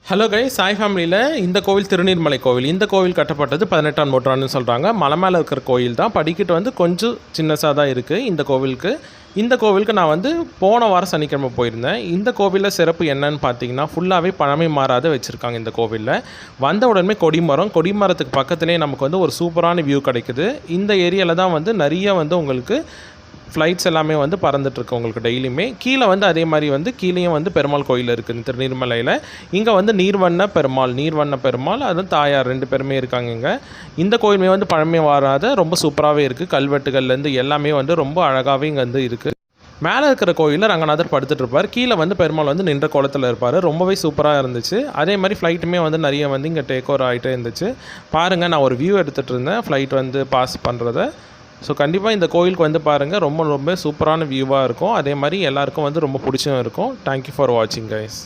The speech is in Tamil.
ஹலோ கைஸ், சாய் ஃபேமிலியில் இந்த கோவில் திருநீர்மலை கோவில். இந்த கோவில் கட்டப்பட்டது 18ஆம் நூற்றாண்டுன்னு சொல்கிறாங்க. மலை மேலே இருக்கிற கோயில் தான். படிக்கட்டு வந்து கொஞ்சம் சின்னசாக தான் இருக்குது இந்த கோவிலுக்கு. இந்த கோவிலுக்கு நான் வந்து போன வாரம் சனிக்கிழமை போயிருந்தேன். இந்த கோவிலில் சிறப்பு என்னன்னு பார்த்தீங்கன்னா, ஃபுல்லாகவே பழமை மாறாத வச்சுருக்காங்க இந்த கோவிலில். வந்த உடனே கொடிமரத்துக்கு பக்கத்துலேயே நமக்கு வந்து ஒரு சூப்பரான வியூ கிடைக்குது. இந்த ஏரியாவில் தான் வந்து நிறைய வந்து உங்களுக்கு ஃப்ளைட்ஸ் எல்லாமே வந்து பறந்துட்டுருக்கு உங்களுக்கு டெய்லியுமே. கீழே வந்து அதே மாதிரி வந்து கீழேயும் வந்து பெருமாள் கோயில் இருக்குது திருநீர்மலையில். இங்கே வந்து நீர்வண்ண பெருமாள் அது தாயார் 2 பேருமே இருக்காங்க இங்கே. இந்த கோயிலுமே வந்து பழமை மாறாத ரொம்ப சூப்பராகவே இருக்குது. கல்வெட்டுகள்லேருந்து எல்லாமே வந்து ரொம்ப அழகாகவே இங்கே வந்து இருக்குது. மேலே இருக்கிற கோயிலில் ரங்கநாதர் படுத்துட்டு இருப்பார். கீழே வந்து பெருமாள் வந்து நின்ற கோலத்தில் இருப்பார். ரொம்பவே சூப்பராக இருந்துச்சு. அதே மாதிரி ஃப்ளைட்டுமே வந்து நிறைய வந்து இங்கே டேக் ஓவர் ஆகிட்டே இருந்துச்சு. பாருங்கள், நான் ஒரு வியூ எடுத்துகிட்டு இருந்தேன் ஃப்ளைட் வந்து பாஸ் பண்ணுறத. ஸோ கண்டிப்பாக இந்த கோயிலுக்கு வந்து பாருங்கள், ரொம்ப சூப்பரான வியூவாக இருக்கும். அதே மாதிரி எல்லாருக்கும் வந்து ரொம்ப பிடிச்சும் இருக்கும். தேங்க்யூ ஃபார் வாட்சிங் கைஸ்.